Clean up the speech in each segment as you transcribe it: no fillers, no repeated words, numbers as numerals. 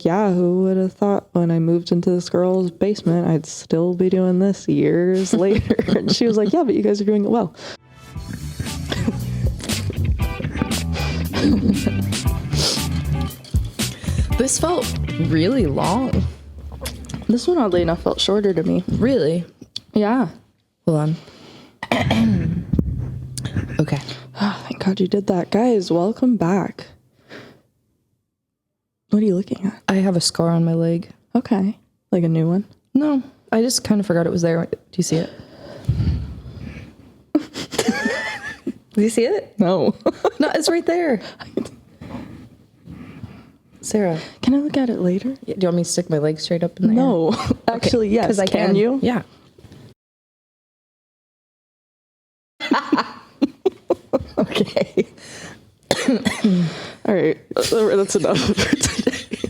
Yeah, who would have thought when I moved into this girl's basement, I'd still be doing this years later? And she was like, yeah, but you guys are doing it well. This felt really long. This one, oddly enough, felt shorter to me. Really? Yeah. Hold on. Okay. Oh, thank God you did that. Guys, welcome back. What are you looking at? I have a scar on my leg. Okay. Like a new one? No, I just kind of forgot it was there. Do you see it? Do you see it? No. No, it's right there. Sarah, Can I look at it later? do you want me to stick my leg straight up in there? No. Actually, yes. 'Cause I can you? Yeah. Okay. All right. That's enough for today.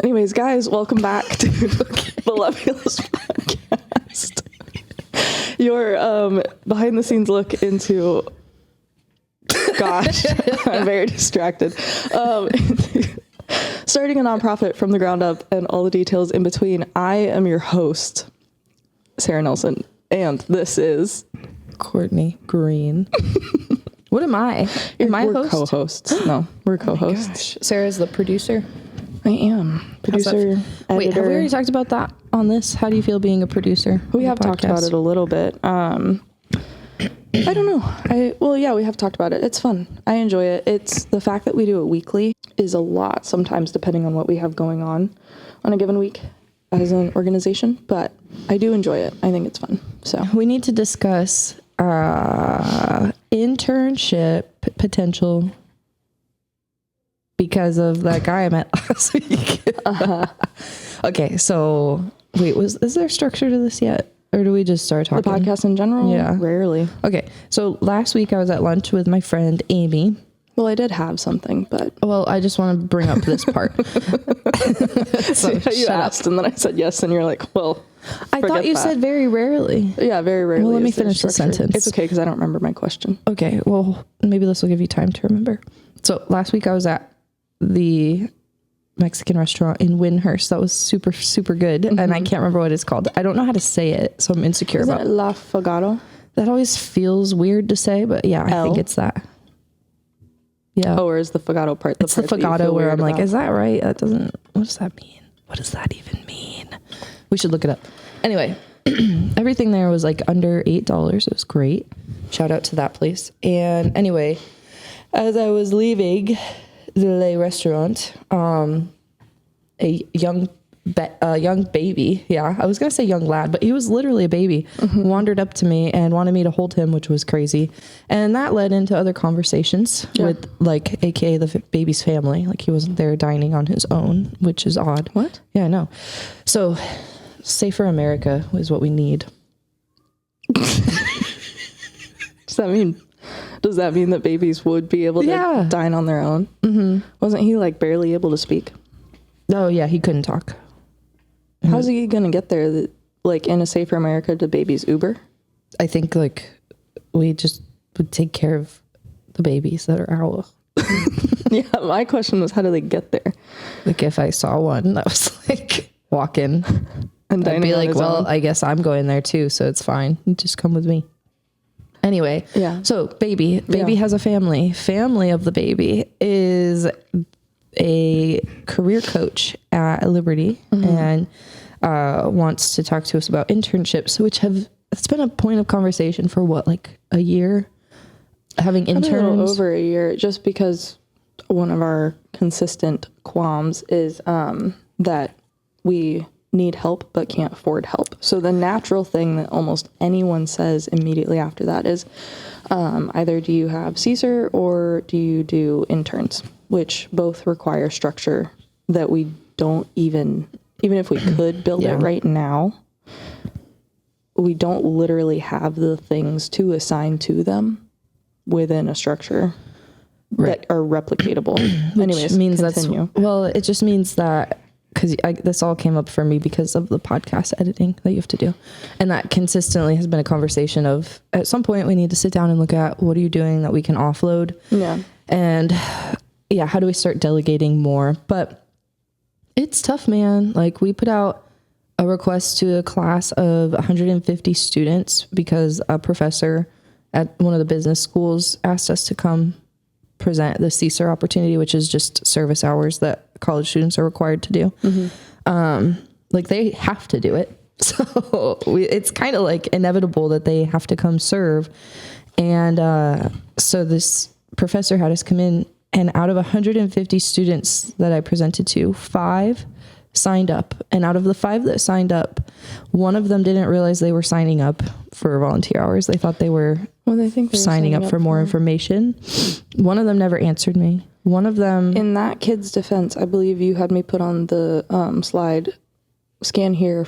Anyways, guys, welcome back to the Volupulous Podcast. Your behind the scenes look into, gosh, I'm very distracted. Starting a nonprofit from the ground up and all the details in between. I am your host, Sarah Nelson, and this is Courtney Green. What am I? Am I a we're host? co-hosts. No, we're co-hosts. Gosh. Sarah's the producer. I am producer. Wait, have we editor. already talked about that on this? How do you feel being a producer? We have talked about it a little bit. I don't know. Yeah, we have talked about it. It's fun. I enjoy it. It's the fact that we do it weekly is a lot sometimes depending on what we have going on a given week as an organization, but I do enjoy it. I think it's fun. So We need to discuss internship potential because of that guy I met last week. Okay, so wait, is there structure to this yet? Or do we just start the talking? podcast in general, Yeah. rarely. Okay, so last week I was at lunch with my friend Amy. Well, I did have something, but Well, I just want to bring up this part. So, you shut up. asked and then I said yes, and you're like, well, I thought forget you that. said very rarely. Yeah, very rarely. Well, let me is there finish the structure. sentence. It's okay because I don't remember my question. Okay, well, maybe this will give you time to remember. So last week I was at the Mexican restaurant in Windhurst. That was super, super good. And I can't remember what it's called. I don't know how to say it, so I'm insecure Is about it La Fogado? that. Always feels weird to say, but yeah, I think L? it's that. Yeah. Oh, or is the Fogado part? it's the part that you Fogado feel where weird I'm like, about? is that right? That doesn't, what does that mean? What does that even mean? We should look it up. Anyway, everything there was like under $8. It was great. Shout out to that place. And anyway, as I was leaving the restaurant, a young baby, yeah, I was gonna say young lad, but he was literally a baby, wandered up to me and wanted me to hold him, which was crazy. And that led into other conversations with, like, aka the baby's family. Like, he wasn't there dining on his own, which is odd. What? Yeah, I know. So safer America is what we need. Does that mean that babies would be able to Yeah. dine on their own? Mm-hmm. Wasn't he like barely able to speak? Oh yeah, he couldn't talk. How's he gonna get there? Like in a safer America, do babies Uber? I think like we just would take care of the babies that are out. Yeah, my question was, how do they get there? Like if I saw one that was like walking, And I'd be dining on like, his well, own? I guess I'm going there too, so it's fine. You just come with me. Anyway, Yeah. So baby Yeah. has a family. Family of the baby is a career coach at Liberty and wants to talk to us about internships, which it's been a point of conversation for what, like a year, having Probably a little interns. over a year, just because one of our consistent qualms is that we need help but can't afford help. So the natural thing that almost anyone says immediately after that is either do you have CSER or do you do interns, which both require structure that we don't even if we could build it right now, we don't literally have the things to assign to them within a structure that are replicatable. Anyways, means continue. it just means that, because this all came up for me because of the podcast editing that you have to do, and that consistently has been a conversation of, at some point we need to sit down and look at, what are you doing that we can offload, Yeah. and how do we start delegating more? But It's tough, man. Like, we put out a request to a class of 150 students because a professor at one of the business schools asked us to come present the CSER opportunity, which is just service hours that college students are required to do. Like, they have to do it. So it's kind of like inevitable that they have to come serve. And so this professor had us come in, and out of 150 students that I presented to, 5 signed up. And out of the 5 that signed up, one of them didn't realize they were signing up for volunteer hours. They thought they were They think they're signing up for more information. One of them never answered me. One of them... In that kid's defense, I believe you had me put on the slide, scan here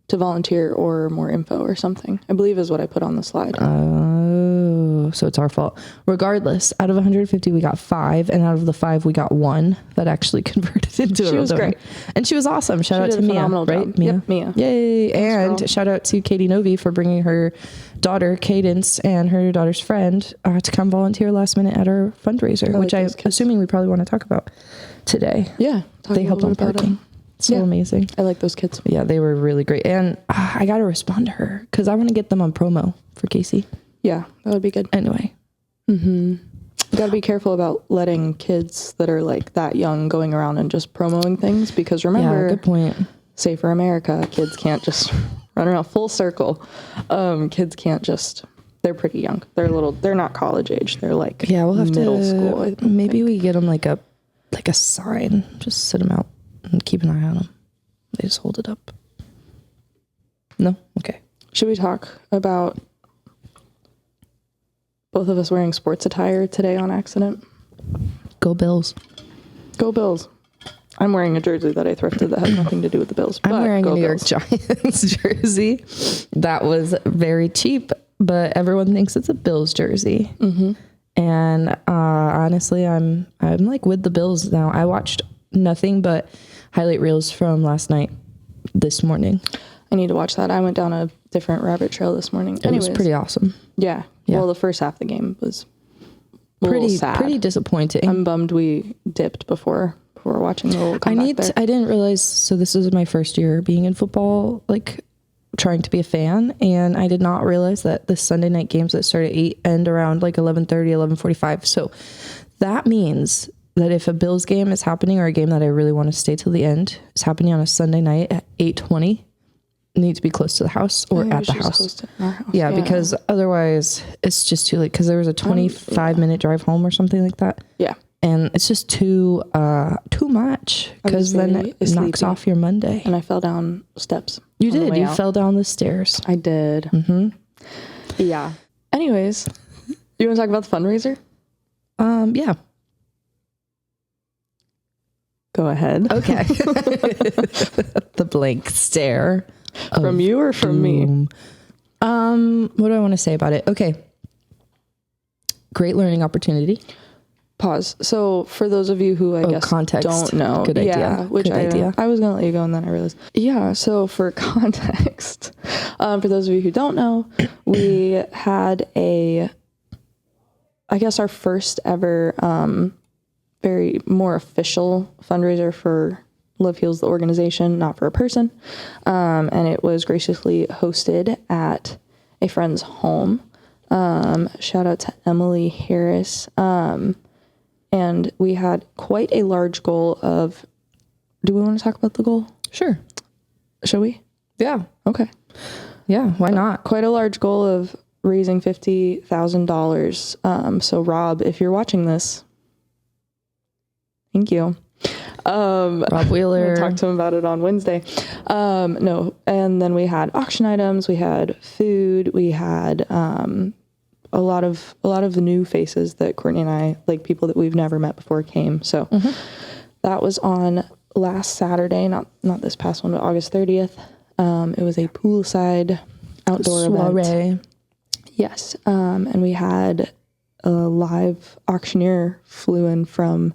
to volunteer or more info or something, I believe is what I put on the slide. Oh, so it's our fault. Regardless, out of 150, we got 5, and out of the 5, we got 1 that actually converted into a She real was donor. great. And she was awesome. Shout out did to a Mia, phenomenal right? job. Yep, Mia. Yay. Thanks, And shout out to Katie Novi for bringing her daughter, Cadence, and her daughter's friend to come volunteer last minute at our fundraiser, like which I'm those kids. assuming we probably want to talk about today. Yeah. They helped on parking. So Yeah. amazing. I like those kids. Yeah, they were really great. And I got to respond to her because I want to get them on promo for Casey. Yeah, that would be good. Anyway. You got to be careful about letting kids that are like that young going around and just promoting things, because remember, Yeah, good point. Safer America, kids can't just run around full circle. Kids can't just, they're pretty young. They're not college age. They're like Yeah, we'll have middle to school. I maybe we get them like a sign, just sit them out and keep an eye on them. They just hold it up. No? Okay. Should we talk about both of us wearing sports attire today on accident? Go Bills. Go Bills. I'm wearing a jersey that I thrifted that has nothing to do with the Bills. I'm but wearing a go New York Bills. Giants jersey that was very cheap, but everyone thinks it's a Bills jersey. And honestly, I'm like with the Bills now. I watched nothing but highlight reels from last night, this morning. I need to watch that. I went down a different rabbit trail this morning. It was pretty awesome. Yeah. Yeah. Well, the first half of the game was a little sad. Pretty disappointing. I'm bummed we dipped before watching the little comeback there. I didn't realize, so this is my first year being in football, like trying to be a fan, and I did not realize that the Sunday night games that start at 8 end around like 11:30, 11:45. So that means that if a Bills game is happening, or a game that I really want to stay till the end is happening on a Sunday night at 8:20, need to be close to the house or at the house. Yeah, because otherwise it's just too late, because there was a 25-minute drive home or something like that. Yeah. And it's just too much, because then it knocks off your Monday. And I fell down steps. You on the did. way You out. fell down the stairs. I did. Yeah. Anyways, you want to talk about the fundraiser? Yeah. Go ahead. Okay. The blank stare. From you or from me? What do I want to say about it? Okay. Great learning opportunity. Pause. So for those of you who I guess context. don't know, Good idea. yeah, which Good idea. I was gonna let you go, and then I realized. Yeah. So for context, for those of you who don't know, we had I guess our first ever, very more official fundraiser for Love Heals the organization, not for a person, and it was graciously hosted at a friend's home. Shout out to Emily Harris. And we had quite a large goal of, do we want to talk about the goal? Sure. Shall we? Yeah. Okay. Yeah. Why not? Quite a large goal of raising $50,000. So Rob, if you're watching this, thank you. Rob Wheeler. We'll talk to him about it on Wednesday. No. And then we had auction items, we had food, we had, a lot of the new faces that Courtney and I, like people that we've never met before, came. So that was on last Saturday, not this past one, but August 30th. It was a poolside outdoor Soiree. event. Yes. And we had a live auctioneer flew in from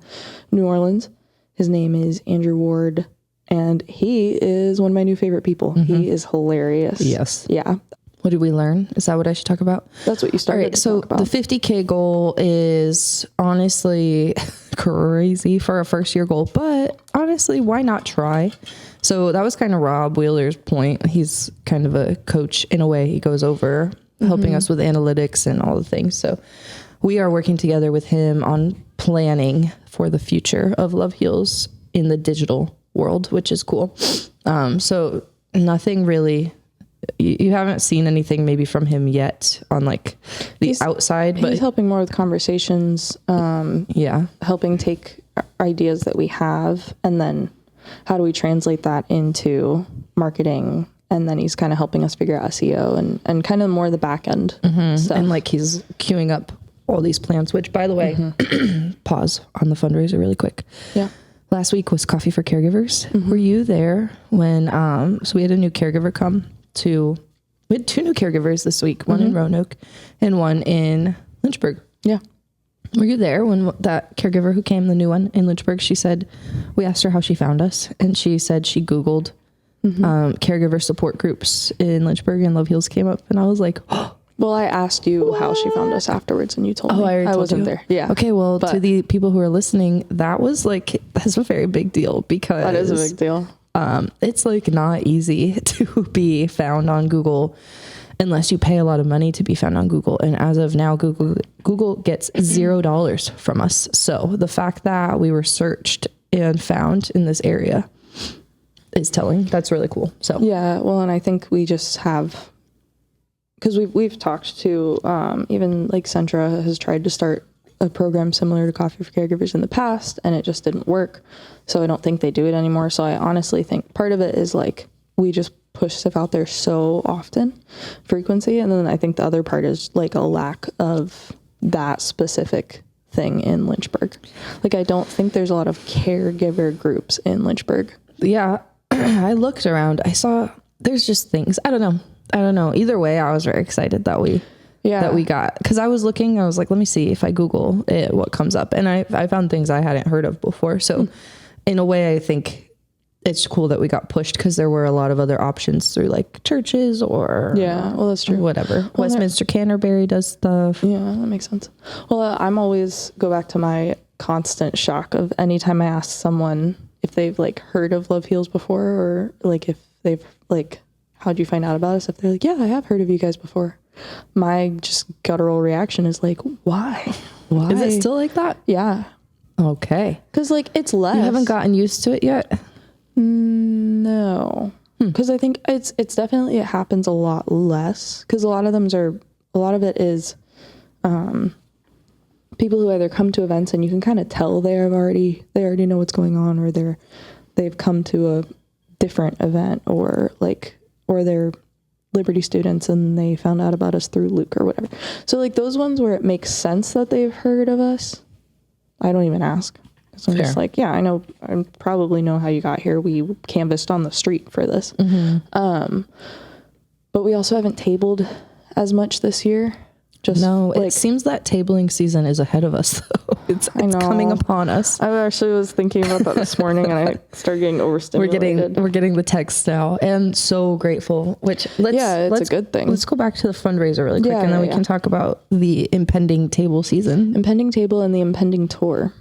New Orleans. His name is Andrew Ward, and he is one of my new favorite people. He is hilarious. Yes. Yeah. What did we learn? Is that what I should talk about? That's what you All started right, to so talk about. the 50K goal is honestly crazy for a first year goal, but honestly, why not try? So that was kind of Rob Wheeler's point. He's kind of a coach in a way. He goes over helping us with analytics and all the things. So we are working together with him on planning for the future of Love Heals in the digital world, which is cool. So nothing really, you haven't seen anything maybe from him yet on like the outside, but He's helping more with conversations, yeah. helping take ideas that we have, and then how do we translate that into marketing? And then he's kind of helping us figure out SEO and kind of more the back end stuff. And like he's queuing up all these plans, which by the way, pause on the fundraiser really quick. Yeah. Last week was Coffee for Caregivers. Were you there when, so we had a new caregiver we had 2 new caregivers this week, one in Roanoke and one in Lynchburg. Yeah. Were you there when that caregiver who came, the new one in Lynchburg, she said, we asked her how she found us, and she said she Googled caregiver support groups in Lynchburg, and Love Heals came up, and I was like, oh, Well, I asked you how she found us afterwards, and you told me. I already told wasn't you. there. Yeah. Okay, well, to But- the people who are listening, that's a very big deal because That is a big deal. it's like not easy to be found on Google unless you pay a lot of money to be found on Google. And as of now, Google gets $0 from us. So the fact that we were searched and found in this area is telling. That's really cool. So Yeah. Well, and I think we just have, because we've talked to even like Centra has tried to start a program similar to Coffee for Caregivers in the past, and it just didn't work. So I don't think they do it anymore. So I honestly think part of it is like we just push stuff out there so often, frequency, and then I think the other part is like a lack of that specific thing in Lynchburg. Like I don't think there's a lot of caregiver groups in Lynchburg. yeah, I looked around. I saw there's just things. I don't know. Either way, I was very excited that we got, because I was looking, I was like, let me see if I Google it, what comes up. And I found things I hadn't heard of before. So in a way, I think it's cool that we got pushed because there were a lot of other options through like churches or Yeah, well, that's true. whatever. Westminster Canterbury does stuff. Yeah, that makes sense. Well, I'm always go back to my constant shock of anytime I ask someone if they've like heard of Love Heals before, or like if they've like, how'd you find out about us? If they're like, yeah, I have heard of you guys before. My just guttural reaction is like, why? Why? Is it still like that? Yeah. Okay. Because like it's less. You haven't gotten used to it yet? No. Because I think it's definitely, it happens a lot less. Because a lot of it is people who either come to events and you can kind of tell they already know what's going on, or they've come to a different event, or they're Liberty students and they found out about us through Luke or whatever. So like those ones where it makes sense that they've heard of us, I don't even ask. So I'm just like, yeah, I know, I probably know how you got here. We canvassed on the street for this. But we also haven't tabled as much this year. Just No, like, it seems that tabling season is ahead of us, though. It's coming know. upon us. I actually was thinking about that this morning, and I started getting overstimulated. We're getting the text now, and so grateful. Which it's a good thing. Let's go back to the fundraiser really quick, Yeah, and then we yeah. can talk about the impending table season. Impending table and the impending tour.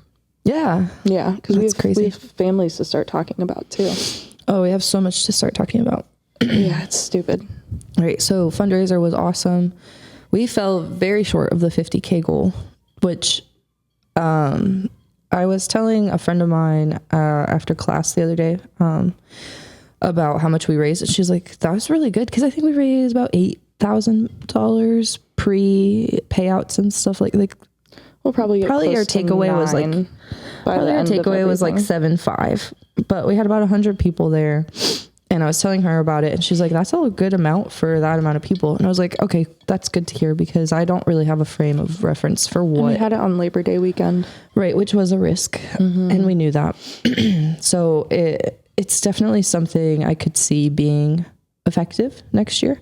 Yeah. Yeah, because That's crazy. we have families to start talking about too. Oh, we have so much to start talking about. Yeah, it's stupid. All right, so fundraiser was awesome. We fell very short of the 50K goal, which I was telling a friend of mine after class the other day about how much we raised. And she's like, that was really good, because I think we raised about $8,000 pre-payouts and stuff like We'll probably get our close to takeaway was like 9 by probably the our end of takeaway was like everything. 7.5, but we had about 100 people there. And I was telling her about it, and she's like, that's a good amount for that amount of people. And I was like, okay, that's good to hear, because I don't really have a frame of reference for We what, had it on Labor Day weekend. right, which was a risk. And we knew that. So it's definitely something I could see being effective next year.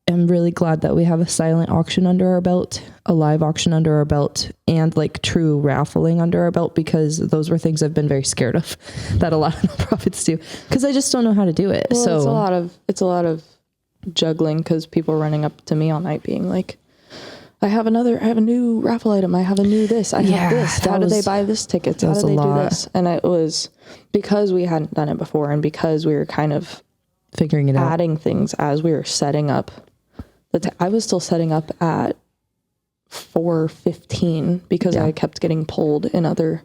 am really glad that we have a silent auction under our belt, a live auction under our belt, and like true raffling under our belt, because those were things I've been very scared of that a lot of nonprofits do, because I just don't know how to do it. Well, so it's a lot of juggling, because people are running up to me all night being like, I have a new raffle item. I have a new this. I have this. How did they buy this tickets? How did they do this? And it was because we hadn't done it before, and because we were kind of figuring it out, adding things as we were setting up. I was still setting up at 4:15 because I kept getting pulled in other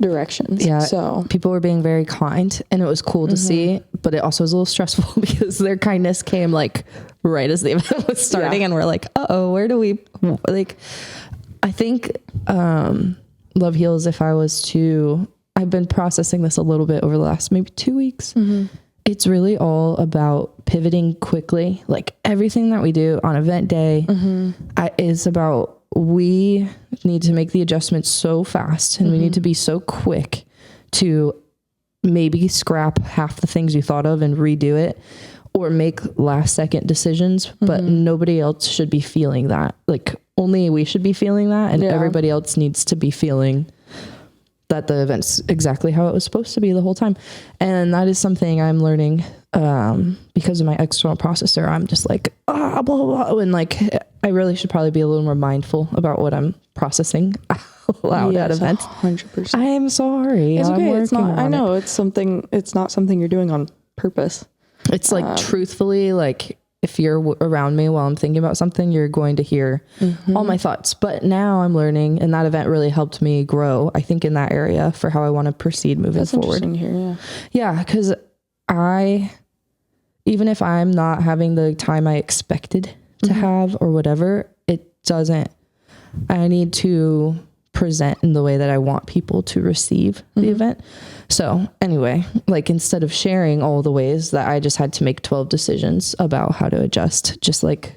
directions. Yeah. So people were being very kind, and it was cool to see, but it also was a little stressful because their kindness came like right as the event was starting. And we're like, uh-oh, where do we, like, I think, Love Heals, if I was to, I've been processing this a little bit over the last maybe 2 weeks. It's really all about pivoting quickly. Like everything that we do on event day is about, we need to make the adjustments so fast, and we need to be so quick to maybe scrap half the things you thought of and redo it, or make last second decisions. But nobody else should be feeling that. Like only we should be feeling that, and everybody else needs to be feeling that the event's exactly how it was supposed to be the whole time. And that is something I'm learning because of my external processor. I'm just like, blah, blah, blah. And like, I really should probably be a little more mindful about what I'm processing out at events. 100%. I am sorry. It's okay. It's not, I know it. it's not something you're doing on purpose. It's like, truthfully, like if you're around me while I'm thinking about something, you're going to hear all my thoughts. But now I'm learning, and that event really helped me grow, I think, in that area for how I want to proceed moving forward. Yeah, because even if I'm not having the time I expected to have or whatever, I need to present in the way that I want people to receive the event. So anyway, like instead of sharing all the ways that I just had to make 12 decisions about how to adjust, just like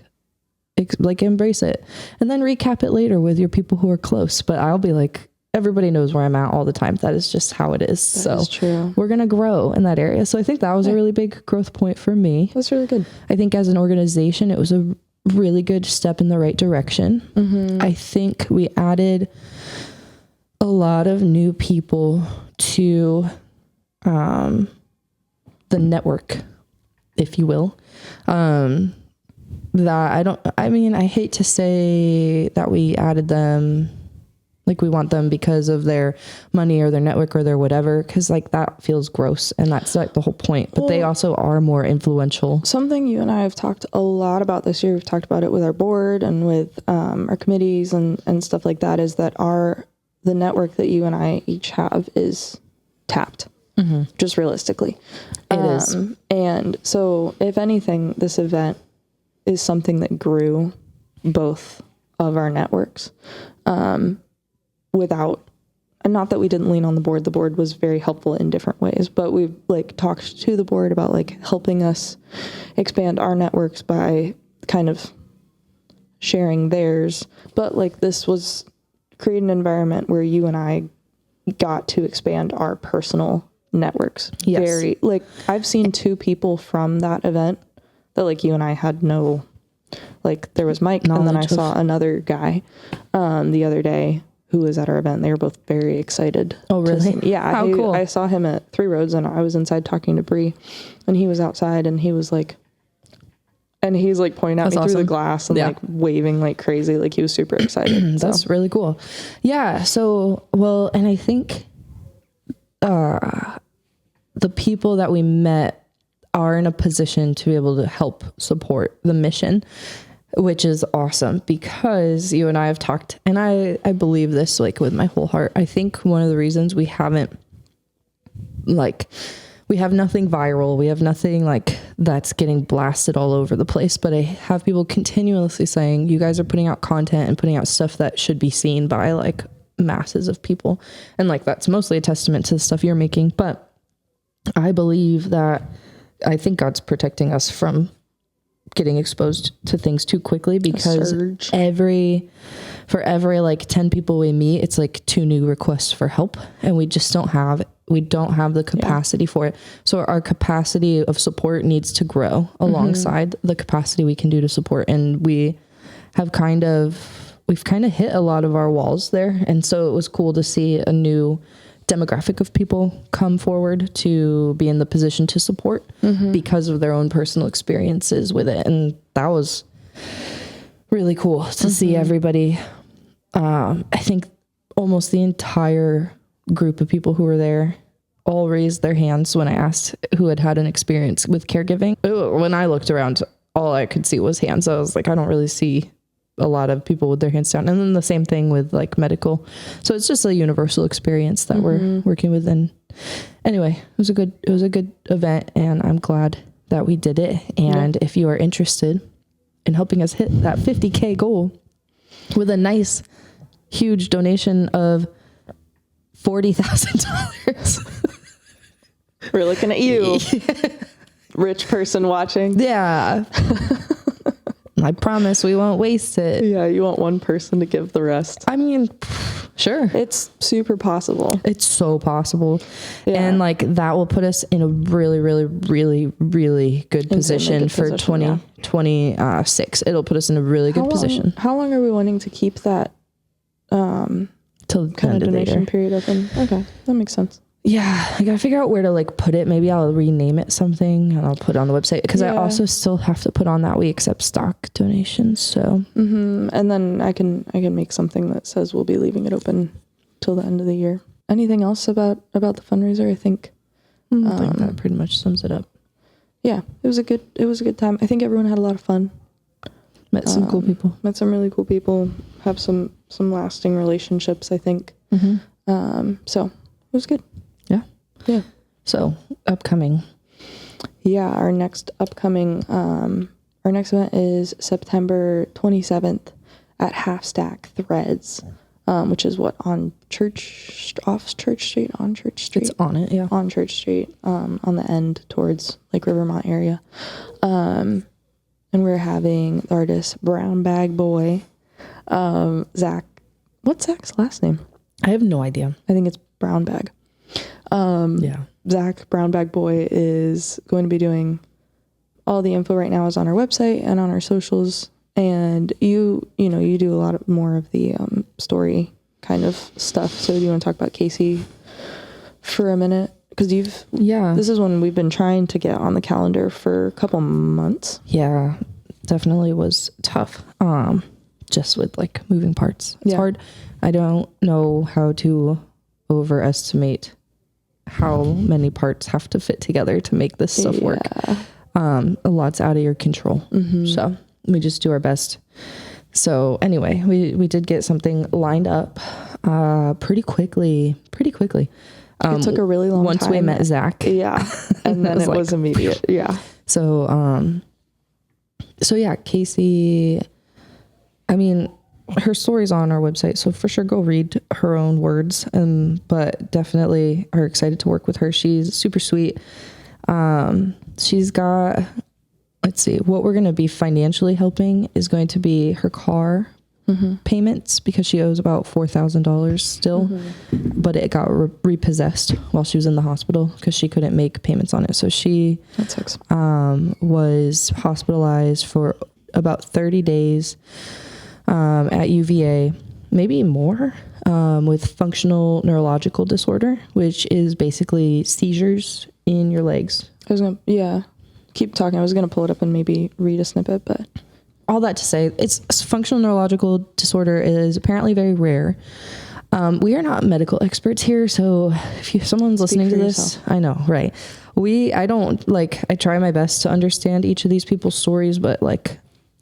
embrace it and then recap it later with your people who are close. But I'll be like, everybody knows where I'm at all the time. That is just how it is. That is true. We're going to grow in that area. So I think that was a really big growth point for me. That's really good. I think as an organization, it was a really good step in the right direction. I think we added a lot of new people to the network, if you will. I hate to say that we added them, like we want them because of their money or their network or their whatever, because like that feels gross, and that's like the whole point. But they also are more influential. Something you and I have talked a lot about this year, we've talked about it with our board and with our committees and stuff like that, is that the network that you and I each have is tapped, just realistically. It is. And so if anything, this event is something that grew both of our networks, without, and not that we didn't lean on the board was very helpful in different ways, but we've like talked to the board about like helping us expand our networks by kind of sharing theirs. But like this was create an environment where you and I got to expand our personal networks. Yes. Very, like I've seen 2 people from that event that like you and I had no, like there was Mike, and then I saw another guy the other day who was at our event. They were both very excited. Oh, really? Yeah. How cool. I saw him at Three Roads, and I was inside talking to Bree, and he was outside, and he was like, and he's like pointing at me through the glass and like waving like crazy. Like he was super excited. That's really cool. Yeah. So, well, and I think the people that we met are in a position to be able to help support the mission, which is awesome, because you and I have talked, and I believe this like with my whole heart. I think one of the reasons we haven't, like, we have nothing viral, we have nothing like that's getting blasted all over the place, but I have people continuously saying, you guys are putting out content and putting out stuff that should be seen by like masses of people. And like, that's mostly a testament to the stuff you're making. But I believe that, I think God's protecting us from getting exposed to things too quickly, because for every like 10 people we meet, it's like 2 new requests for help, and we just don't have, We don't have the capacity for it. So our capacity of support needs to grow alongside the capacity we can do to support. And we've kind of hit a lot of our walls there. And so it was cool to see a new demographic of people come forward to be in the position to support because of their own personal experiences with it. And that was really cool to see everybody. I think almost the entire group of people who were there all raised their hands when I asked who had an experience with caregiving. When I looked around, all I could see was hands. I was like, I don't really see a lot of people with their hands down. And then the same thing with like medical. So it's just a universal experience that we're working with. And anyway, it was a good event, and I'm glad that we did it. And if you are interested in helping us hit that 50K goal with a nice, huge donation of $40,000. We're looking at you, rich person watching. Yeah. I promise we won't waste it. Yeah, you want one person to give the rest. I mean, sure. It's super possible. It's so possible. Yeah. And like that will put us in a really, really, really, really good position for 2026. It'll put us in a really good position. How long are we wanting to keep that Till kind of donation period open? Okay, that makes sense. Yeah, I gotta figure out where to like put it. Maybe I'll rename it something and I'll put it on the website, because I also still have to put on that we accept stock donations. So and then I can make something that says we'll be leaving it open till the end of the year. Anything else about the fundraiser? I think that pretty much sums it up. Yeah, it was a good time. I think everyone had a lot of fun. Met some cool people. Met some really cool people. Have some lasting relationships, I think. So it was good. Yeah. So upcoming. Yeah, our next event is September 27th at Half Stack Threads, which is on Church Street. It's on it, yeah. On Church Street, on the end towards Lake Rivermont area. And we're having the artist Brown Bag Boy, Zach. What's Zach's last name? I have no idea. I think it's Brown Bag. Zach Brown Bag Boy is going to be doing all the info right now is on our website and on our socials. And you do a lot more of the story kind of stuff. So do you want to talk about Casey for a minute? Because this is one we've been trying to get on the calendar for a couple months. Yeah, definitely was tough. Just with like moving parts. It's hard. I don't know how to overestimate how many parts have to fit together to make this stuff work. A lot's out of your control. So we just do our best. So anyway, we did get something lined up pretty quickly. It took a really long time. Once we met Zach. Yeah. And then it was immediate. Yeah. So yeah, Casey, I mean, her story's on our website, so for sure go read her own words. But definitely are excited to work with her. She's super sweet. She's got, let's see, what we're going to be financially helping is going to be her car payments, because she owes about $4,000 still, but it got repossessed while she was in the hospital because she couldn't make payments on it. So she was hospitalized for about 30 days at UVA, maybe more, with functional neurological disorder, which is basically seizures in your legs. Keep talking. I was going to pull it up and maybe read a snippet, but all that to say, it's functional neurological disorder is apparently very rare. We are not medical experts here, so if someone's listening to this, I know, right? I try my best to understand each of these people's stories, but like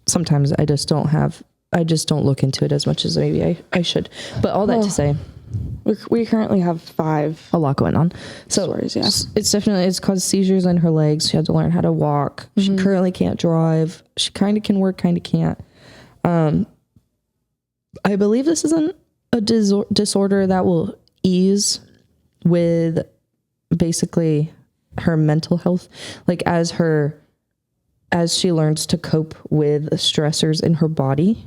sometimes I just don't look into it as much as maybe I should. But all that to say, we currently have 5. A lot going on. So stories, yeah. It's caused seizures in her legs. She had to learn how to walk. She currently can't drive. She kind of can work, kind of can't. I believe this isn't a disorder that will ease with basically her mental health. Like as she learns to cope with stressors in her body,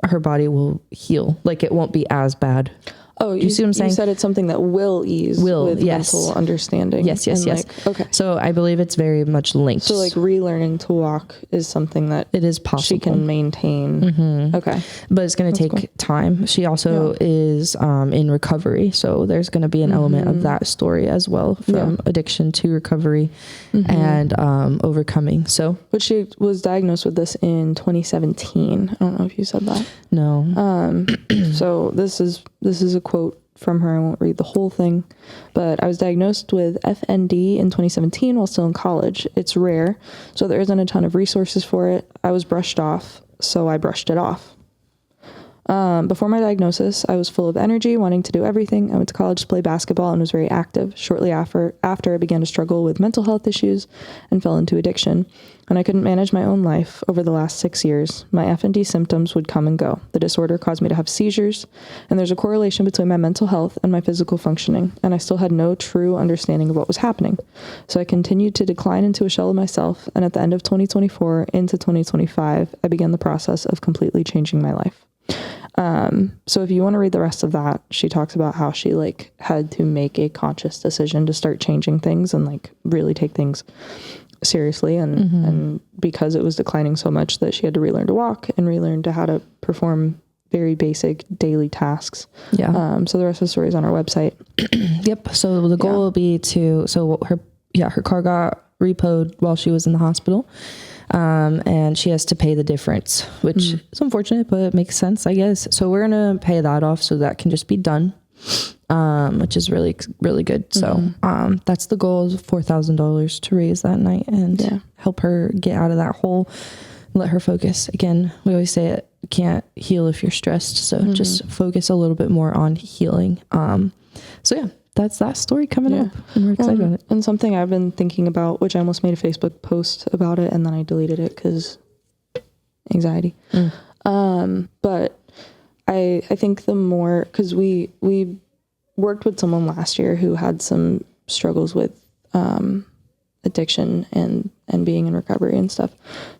her body will heal. Like it won't be as bad. Oh, you see what I'm saying? You said it's something that will ease with yes. mental understanding. Yes. and, okay. So I believe it's very much linked. So like relearning to walk is something that it is possible. she can maintain. Okay. But it's going to take time. She also is in recovery. So there's going to be an element of that story as well, from addiction to recovery and overcoming. So, but she was diagnosed with this in 2017. I don't know if you said that. No. So this is a quote from her. I won't read the whole thing, but I was diagnosed with FND in 2017 while still in college. It's rare, so there isn't a ton of resources for it. I was brushed off, so I brushed it off. Before my diagnosis, I was full of energy, wanting to do everything. I went to college to play basketball and was very active. Shortly after I began to struggle with mental health issues and fell into addiction. And I couldn't manage my own life over the last 6 years. My FND symptoms would come and go. The disorder caused me to have seizures, and there's a correlation between my mental health and my physical functioning, and I still had no true understanding of what was happening. So I continued to decline into a shell of myself, and at the end of 2024 into 2025, I began the process of completely changing my life. So if you want to read the rest of that, she talks about how she like had to make a conscious decision to start changing things and like really take things seriously. And because it was declining so much that she had to relearn to walk and relearn to how to perform very basic daily tasks. Yeah. So the rest of the story is on our website. Yep. So the goal will be so her car got repoed while she was in the hospital. And she has to pay the difference, which is unfortunate, but it makes sense, I guess. So we're going to pay that off so that can just be done, which is really, really good. So, that's the goal, is $4,000 to raise that night and help her get out of that hole, let her focus. Again, we always say it can't heal if you're stressed. So just focus a little bit more on healing. So yeah. That's that story coming up, and we're excited about it. And something I've been thinking about, which I almost made a Facebook post about it, and then I deleted it because anxiety. But I think the more, because we worked with someone last year who had some struggles with addiction and being in recovery and stuff.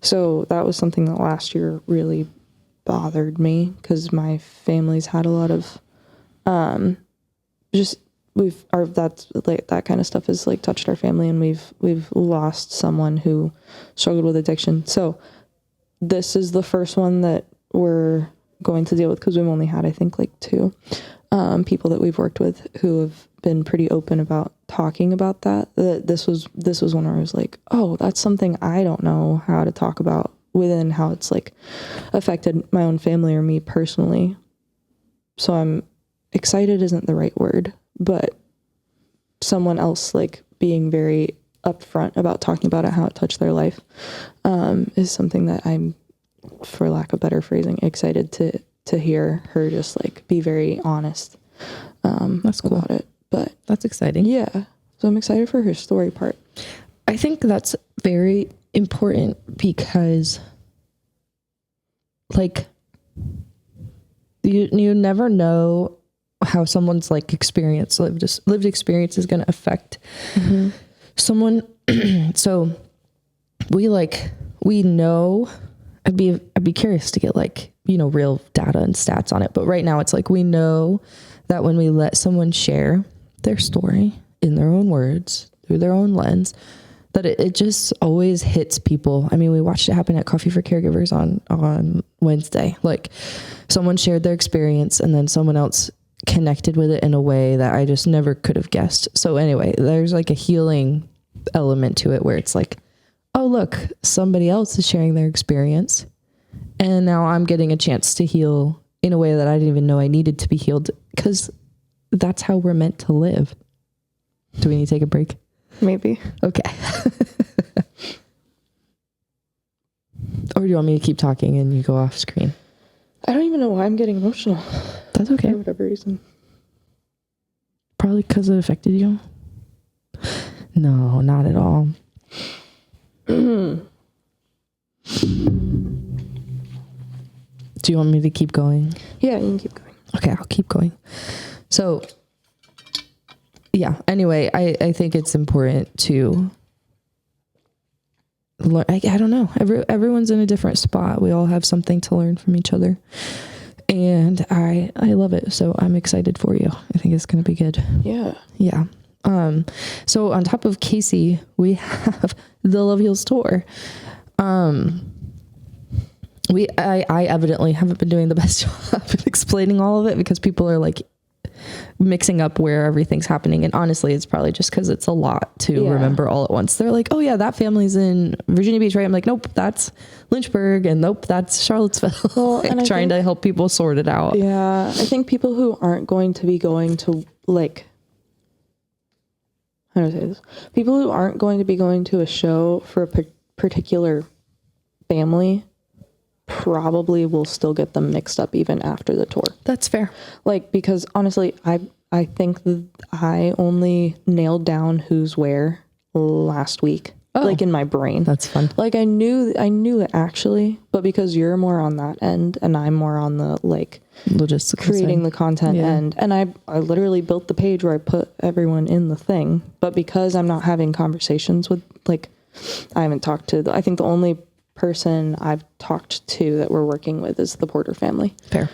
So that was something that last year really bothered me, because my family's had a lot of that's like that kind of stuff has like touched our family, and we've lost someone who struggled with addiction. So this is the first one that we're going to deal with, because we've only had, I think, like 2 people that we've worked with who have been pretty open about talking about that. This was one where I was like, oh, that's something I don't know how to talk about within how it's like affected my own family or me personally. So I'm excited isn't the right word, but someone else like being very upfront about talking about it, how it touched their life, is something that I'm, for lack of better phrasing, excited to hear her just like be very honest that's cool about it. But that's exciting. Yeah. So I'm excited for her story part. I think that's very important, because like you never know how someone's like lived experience is going to affect someone. So we know, I'd be curious to get like, real data and stats on it. But right now it's like, we know that when we let someone share their story in their own words, through their own lens, that it just always hits people. I mean, we watched it happen at Coffee for Caregivers on Wednesday. Like, someone shared their experience and then someone else connected with it in a way that I just never could have guessed. So anyway, there's like a healing element to it, where it's like, oh, look, somebody else is sharing their experience, and now I'm getting a chance to heal in a way that I didn't even know I needed to be healed, because that's how we're meant to live. Do we need to take a break? Maybe. Okay. Or do you want me to keep talking and you go off screen? I don't even know why I'm getting emotional. That's okay. For whatever reason. Probably because it affected you. No, not at all. Do you want me to keep going? Yeah, you can keep going. Okay, I'll keep going. So, yeah, anyway, I think it's important to learn. I don't know. Everyone's in a different spot. We all have something to learn from each other. and I love it. So I'm excited for you. I think it's going to be good. Yeah. Yeah. So on top of Casey, we have the Love Heals tour. I evidently haven't been doing the best job of explaining all of it because people are like mixing up where everything's happening. And honestly, it's probably just because it's a lot to remember all at once. They're like, oh yeah, that family's in Virginia Beach, right? I'm like, nope, that's Lynchburg, and nope, that's Charlottesville. Well, like, and trying to help people sort it out. Yeah. I think people who aren't going to be going to like, how do I say this? People who aren't going to be going to a show for a particular family probably will still get them mixed up even after the tour. That's fair. Like, because honestly, I think that I only nailed down who's where last week. Like in my brain. That's fun. Like I knew it actually, but because you're more on that end and I'm more on the like Logistical creating side. the content end, and I literally built the page where I put everyone in the thing. But because I'm not having conversations with, like, I haven't talked to I think the only person I've talked to that we're working with is the Porter family. Fair.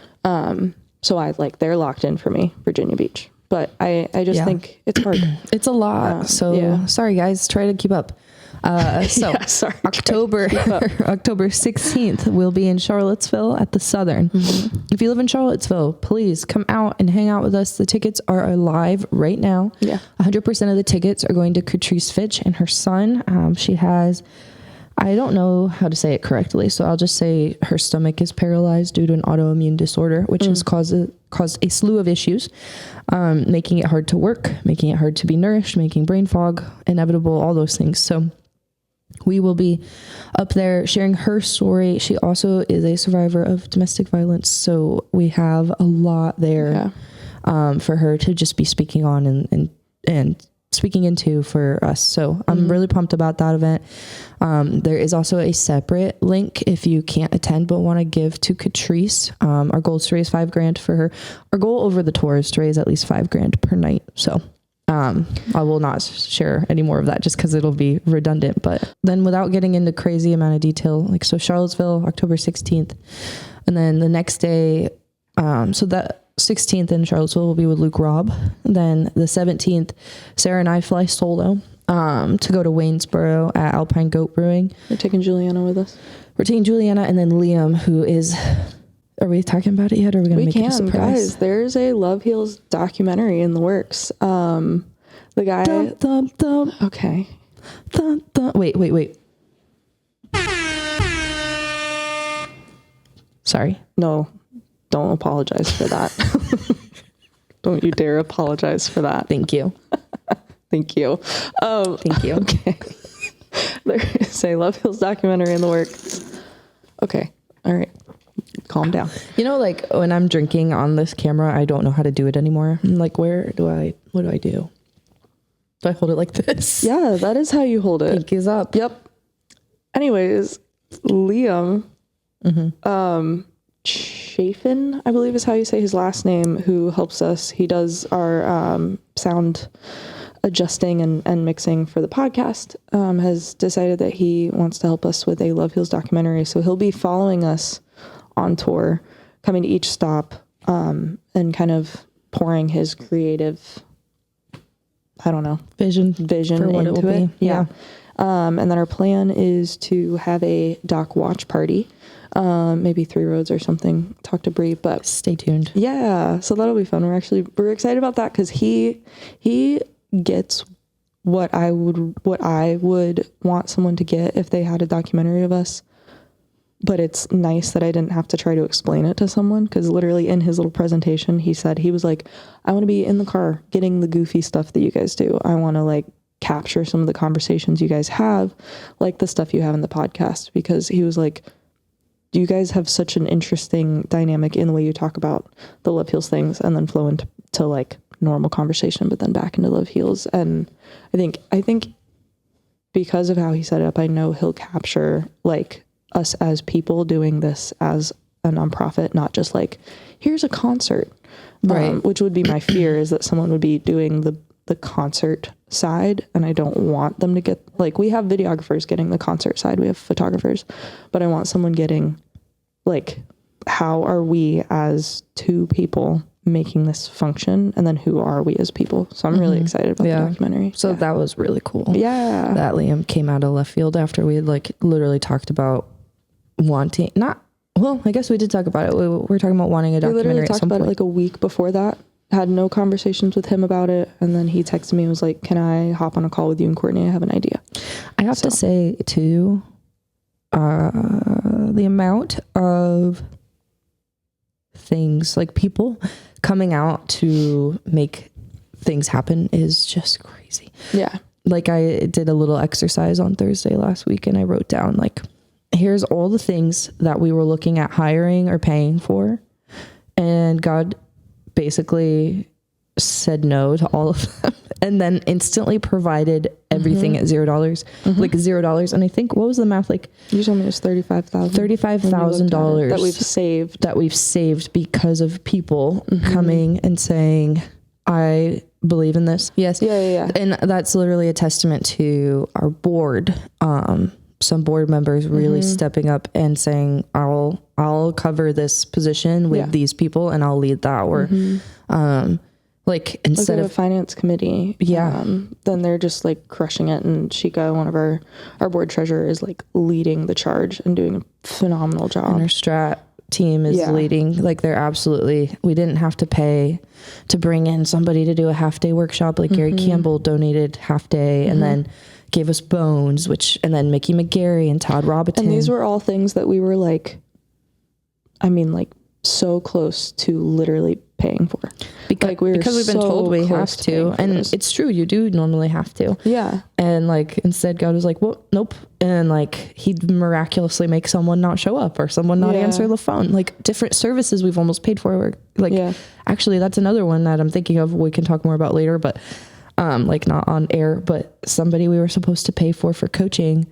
So I like, they're locked in for me, Virginia Beach. But I just think it's hard. It's a lot. Sorry guys, try to keep up. Sorry. October 16th, we'll be in Charlottesville at the Southern. Mm-hmm. If you live in Charlottesville, please come out and hang out with us. The tickets are alive right now. Yeah. 100% of the tickets are going to Catrice Fitch and her son. She has, I don't know how to say it correctly, so I'll just say her stomach is paralyzed due to an autoimmune disorder, which has caused a slew of issues, making it hard to work, making it hard to be nourished, making brain fog inevitable, all those things. So we will be up there sharing her story. She also is a survivor of domestic violence, so we have a lot there for her to just be speaking on and speaking into for us. So I'm really pumped about that event. There is also a separate link if you can't attend but want to give to Catrice. Our goal is to raise $5,000 for her. Our goal over the tour is to raise at least $5,000 per night. So I will not share any more of that just because it'll be redundant. But then without getting into crazy amount of detail, like, so Charlottesville, October 16th. And then the next day, so that 16th in Charlottesville will be with Luke Robb. Then the 17th, Sarah and I fly solo to go to Waynesboro at Alpine Goat Brewing. We're taking Juliana with us. We're taking Juliana and then Liam, who is... Are we talking about it yet? Or are we going to make it a surprise? Guys, there's a Love Heals documentary in the works. The guy... Okay. Wait. Sorry. No, don't apologize for that. Don't you dare apologize for that. Thank you. Thank you. Thank you. Okay. There is a Love Heals documentary in the works. Okay. All right. Calm down. You know, like when I'm drinking on this camera, I don't know how to do it anymore. I'm like, what do I do? Do I hold it like this? Yeah, that is how you hold it. Pinkies up. Yep. Anyways, Liam, Chafin, I believe is how you say his last name, who helps us. He does our sound adjusting and mixing for the podcast, has decided that he wants to help us with a Love Heals documentary. So he'll be following us on tour, coming to each stop, and kind of pouring his creative, I don't know, vision for what into it will be. Yeah. And then our plan is to have a doc watch party, maybe 3 Roads or something. Talk to Bree, but stay tuned. Yeah, so that'll be fun. We're excited about that because he gets what I would want someone to get if they had a documentary of us. But it's nice that I didn't have to try to explain it to someone, because literally in his little presentation, he said, he was like, I want to be in the car getting the goofy stuff that you guys do. I want to like capture some of the conversations you guys have, like the stuff you have in the podcast, because he was like, you guys have such an interesting dynamic in the way you talk about the Love Heals things and then flow into like normal conversation, but then back into Love Heals. And I think because of how he set it up, I know he'll capture like us as people doing this as a nonprofit, not just like, here's a concert, right? Which would be my fear, is that someone would be doing the concert side, and I don't want them to get, like, we have videographers getting the concert side, we have photographers, but I want someone getting like how are we as two people making this function, and then who are we as people? So I'm really excited about the documentary. So that was really cool. Yeah. That Liam came out of left field after we had like literally talked about wanting, not, well, I guess we did talk about it. We were talking about wanting a We documentary literally at talked some about point. it like a week before that. Had no conversations with him about it, and then he texted me and was like, can I hop on a call with you and Courtney? I have an idea. I have to say too, the amount of things like people coming out to make things happen is just crazy. Yeah. Like I did a little exercise on Thursday last week and I wrote down like, here's all the things that we were looking at hiring or paying for. And God basically said no to all of them and then instantly provided everything at $0, like $0. And I think, what was the math? Like You told me it was $35,000. $35,000 that we've saved because of people coming and saying, I believe in this. Yes. Yeah. And that's literally a testament to our board. Some board members really stepping up and saying, I'll cover this position with these people and I'll lead that. Or, like instead of of a finance committee, then they're just like crushing it. And Chica, one of our board treasurer, is like leading the charge and doing a phenomenal job. our strat team is leading, like they're absolutely, we didn't have to pay to bring in somebody to do a half day workshop. Like Gary Campbell donated half day and then gave us Bones, and then Mickey McGarry and Todd Robiton. And these were all things that we were like, so close to literally paying for. Because we've been told we have to. And it's true, you do normally have to. Yeah. And like instead God was like, well, nope. And like he'd miraculously make someone not show up or someone not answer the phone. Like different services we've almost paid for. Like actually that's another one that I'm thinking of, we can talk more about later, but like not on air, but somebody we were supposed to pay for coaching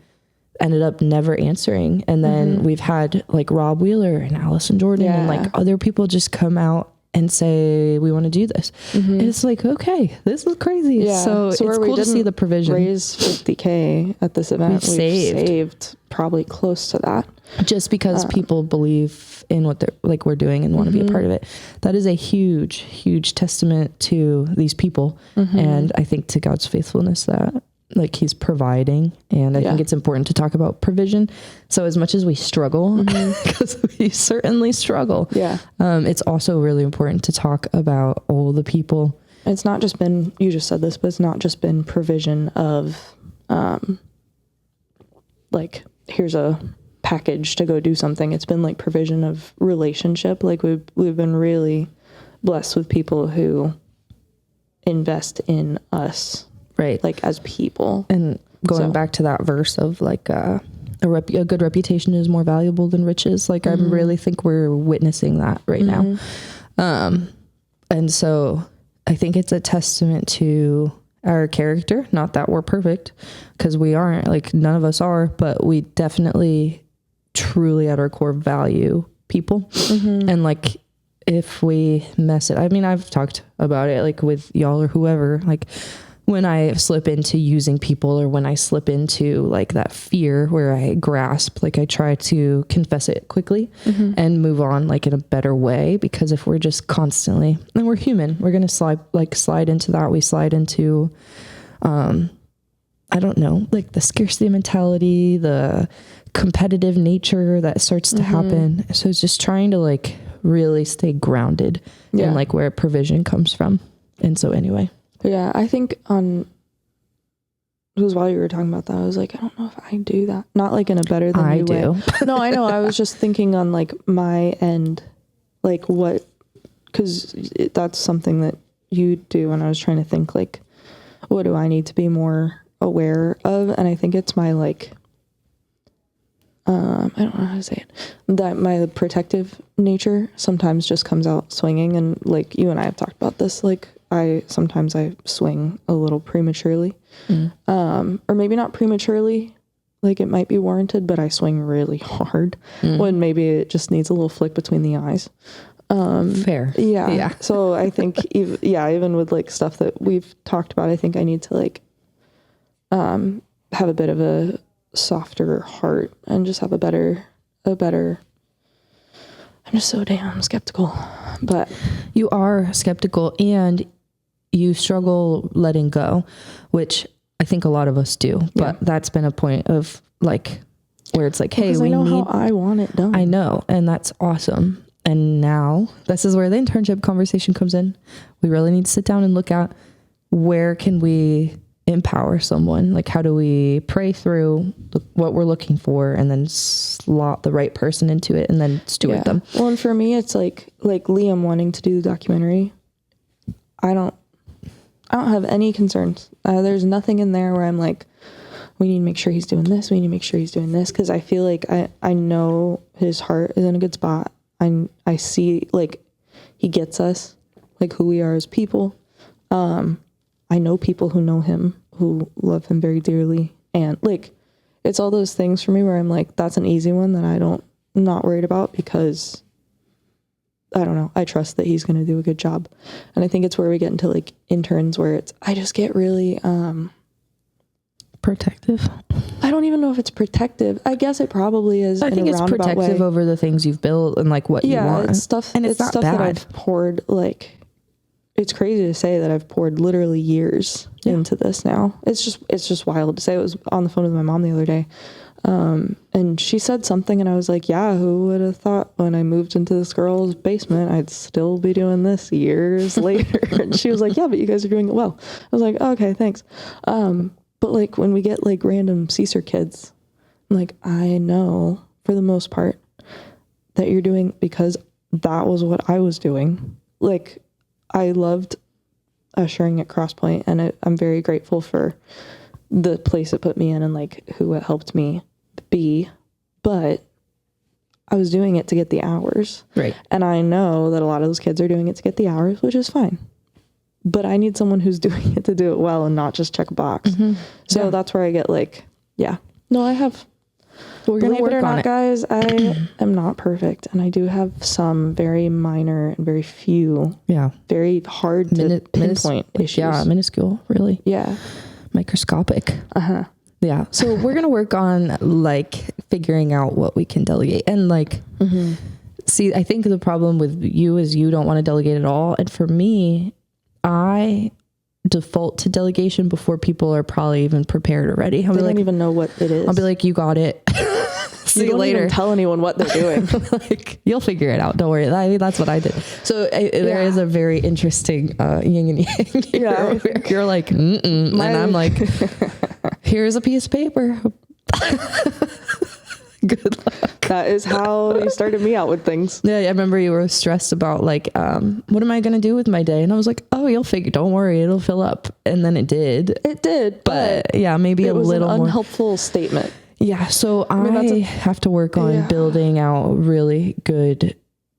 ended up never answering. And then we've had like Rob Wheeler and Allison Jordan and like other people just come out and say, we want to do this. And it's like, okay, this is crazy. Yeah. So it's cool to see the provision. Raise $50,000 at this event. We've saved probably close to that. Just because people believe in what they're like we're doing and want to be a part of it. That is a huge, huge testament to these people. And I think to God's faithfulness that like he's providing. And I think it's important to talk about provision. So as much as we struggle, because we certainly struggle, it's also really important to talk about all the people. It's not just been, you just said this, but it's not just been provision of like, here's a package to go do something. It's been like provision of relationship. Like we've been really blessed with people who invest in us, right? Like as people. And going back to that verse of like a good reputation is more valuable than riches. Like I really think we're witnessing that right now. And so I think it's a testament to our character. Not that we're perfect, because we aren't. Like none of us are, but we definitely truly at our core value people. And like if we mess it, I mean, I've talked about it like with y'all or whoever, like when I slip into using people or when I slip into like that fear where I grasp, like I try to confess it quickly and move on like in a better way. Because if we're just constantly, and we're human, we're going to slide into that. We slide into, I don't know, like the scarcity mentality, the competitive nature that starts to happen. So it's just trying to like really stay grounded in like where provision comes from. And so anyway. Yeah, I think it was while you were talking about that, I was like, I don't know if I do that. Not like in a better than you way. No, I know. I was just thinking on like my end, like what, because that's something that you do. And I was trying to think like, what do I need to be more aware of? And I think it's my like, I don't know how to say it, that my protective nature sometimes just comes out swinging. And like you and I have talked about this, like sometimes I swing a little prematurely, or maybe not prematurely, like it might be warranted, but I swing really hard when maybe it just needs a little flick between the eyes. Fair. Yeah. So I think, even with like stuff that we've talked about, I think I need to like, have a bit of a softer heart and just have a better, I'm just so damn skeptical. But You are skeptical and you struggle letting go, which I think a lot of us do. But that's been a point of like where it's like, hey, we I know need. how I want it done. I know, and that's awesome. And now this is where the internship conversation comes in. We really need to sit down and look at where can we empower someone? Like, how do we pray through what we're looking for and then slot the right person into it and then steward them? Well, and for me, it's like Liam wanting to do the documentary. I don't have any concerns. There's nothing in there where I'm like, we need to make sure he's doing this. We need to make sure he's doing this. Cause I feel like I know his heart is in a good spot. I see like he gets us, like who we are as people. I know people who know him, who love him very dearly. And like, it's all those things for me where I'm like, that's an easy one that I'm not worried about because I don't know. I trust that he's going to do a good job. And I think it's where we get into like interns where I just get really, Protective. I don't even know if it's protective. I guess it probably is. I think it's protective over the things you've built and like what you want. It's stuff, and it's not stuff bad. that I've poured like, it's crazy to say that I've poured literally years into this now. It's just wild to say. I was on the phone with my mom the other day. And she said something and I was like, yeah, who would have thought when I moved into this girl's basement, I'd still be doing this years later. And she was like, yeah, but you guys are doing it well. I was like, oh, okay, thanks. But like when we get like random CSER kids, like I know for the most part that you're doing because that was what I was doing. Like I loved ushering at Crosspoint and I'm very grateful for the place it put me in and like who it helped me be, but I was doing it to get the hours. Right. And I know that a lot of those kids are doing it to get the hours, which is fine. But I need someone who's doing it to do it well and not just check a box. So that's where I get like, no, I have, We're going to believe work it or on not, it. guys, I am not perfect. And I do have some very minor and very few, very hard to pinpoint issues. Yeah, minuscule, really. Yeah. Microscopic. Yeah. So we're going to work on like figuring out what we can delegate and like, see, I think the problem with you is you don't want to delegate at all. And for me, I default to delegation before people are probably even prepared already. They don't even know what it is. I'll be like, you got it. See you later. Even tell anyone what they're doing. Like, you'll figure it out. Don't worry. I mean, that's what I did. So there is a very interesting yin and yang. Yeah. You're like, and I'm like, here's a piece of paper. Good luck. That is how you started me out with things. Yeah, I remember you were stressed about like, what am I going to do with my day? And I was like, oh, you'll figure. Don't worry, it'll fill up. And then it did. It did, But yeah, maybe it a was little an more unhelpful statement. Yeah, so I have to work on building out really good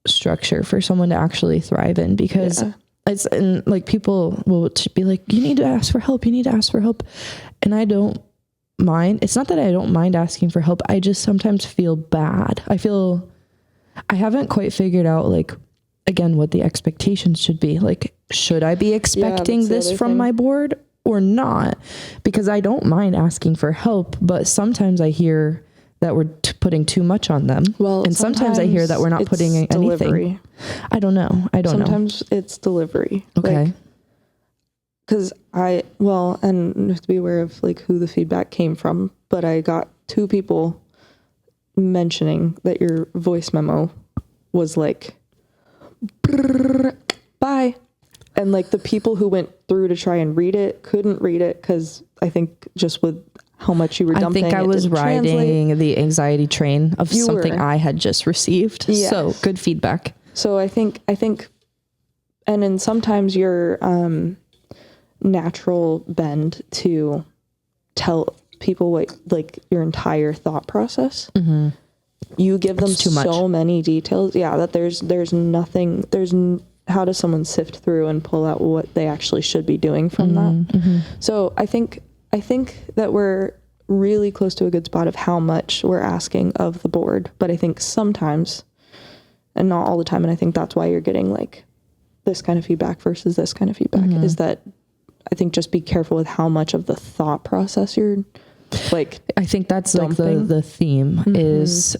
structure for someone to actually thrive in because it's and like people will be like, you need to ask for help. You need to ask for help. And I don't mind. It's not that I don't mind asking for help. I just sometimes feel bad. I haven't quite figured out like, again, what the expectations should be. Like, should I be expecting this from my board or not? Because I don't mind asking for help, but sometimes I hear that we're putting too much on them. Well, and sometimes I hear that we're not putting anything. Delivery. I don't know. Sometimes it's delivery. Okay. Because and you have to be aware of like who the feedback came from, but I got 2 people mentioning that your voice memo was like, bye. And like the people who went through to try and read it couldn't read it because I think just with how much you were dumping, I think I was riding the anxiety train of something I had just received. Yes. So good feedback. So I think, and then sometimes your natural bend to tell people what like your entire thought process. You give them so many details. Yeah, that there's nothing. How does someone sift through and pull out what they actually should be doing from that? So I think that we're really close to a good spot of how much we're asking of the board. But I think sometimes, and not all the time, and I think that's why you're getting like this kind of feedback versus this kind of feedback, is that I think just be careful with how much of the thought process you're like. I think that's dumping. Like the theme is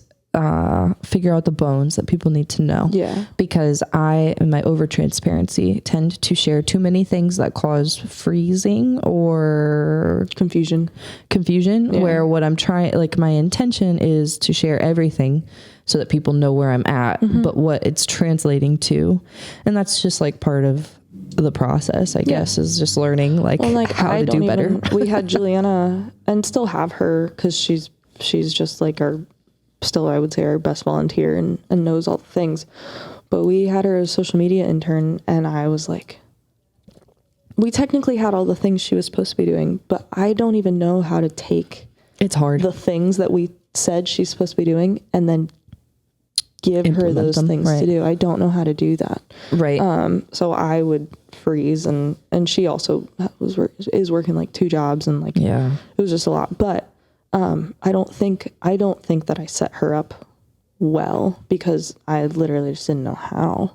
figure out the bones that people need to know. Yeah. Because I, in my over transparency, tend to share too many things that cause freezing or Confusion. confusion, where what I'm trying, like my intention is to share everything so that people know where I'm at, but what it's translating to. And that's just like part of the process, I guess, is just learning like, how to do better. We had Juliana and still have her because she's just like I would say our best volunteer and knows all the things. But we had her as social media intern, and I was like, we technically had all the things she was supposed to be doing, but I don't even know how to take It's hard. the things that we said she's supposed to be doing and then give her Implement those them, things right. to do. I don't know how to do that. Right. So I would freeze, and she also is working like 2 jobs, and like yeah. it was just a lot. But I don't think that I set her up well because I literally just didn't know how.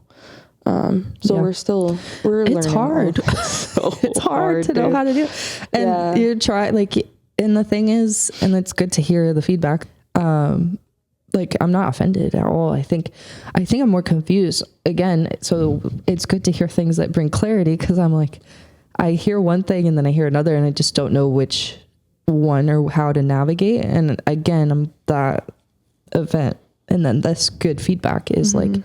So Yeah. we're learning. It's hard. It's hard to know how to do it. And you're trying, like, and the thing is, and it's good to hear the feedback. Like, I'm not offended at all. I think I'm more confused again. So it's good to hear things that bring clarity, because I'm like, I hear one thing and then I hear another, and I just don't know which one or how to navigate. And again, I'm that event. And then this good feedback is like,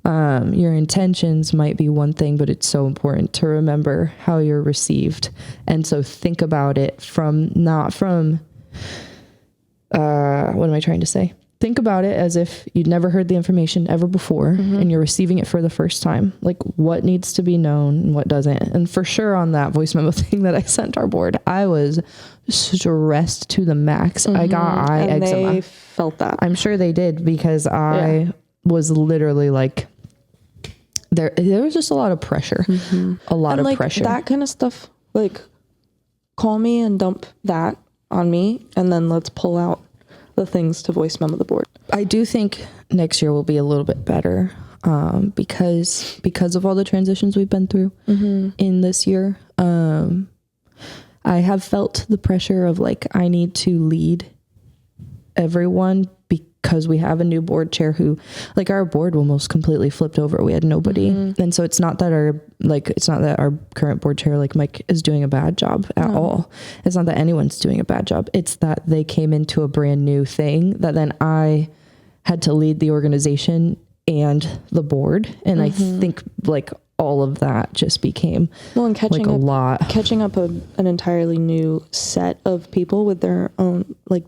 your intentions might be one thing, but it's so important to remember how you're received. And so think about it not from, what am I trying to say? Think about it as if you'd never heard the information ever before, and you're receiving it for the first time. Like, what needs to be known and what doesn't. And for sure on that voice memo thing that I sent our board, I was stressed to the max. I got eye and eczema. they felt that. I'm sure they did, because I was literally like, there was just a lot of pressure, a lot and of like pressure. that kind of stuff. Like, call me and dump that on me, and then let's pull out the things to voice memo the board. I do think next year will be a little bit better, because of all the transitions we've been through in this year. I have felt the pressure of like, I need to lead everyone, because we have a new board chair who, like, our board almost completely flipped over. We had nobody. And so it's not that our current board chair, like Mike, is doing a bad job at all. It's not that anyone's doing a bad job. It's that they came into a brand new thing that then I had to lead the organization and the board. And I think like all of that just became And catching like a up, lot. catching up an entirely new set of people with their own, like,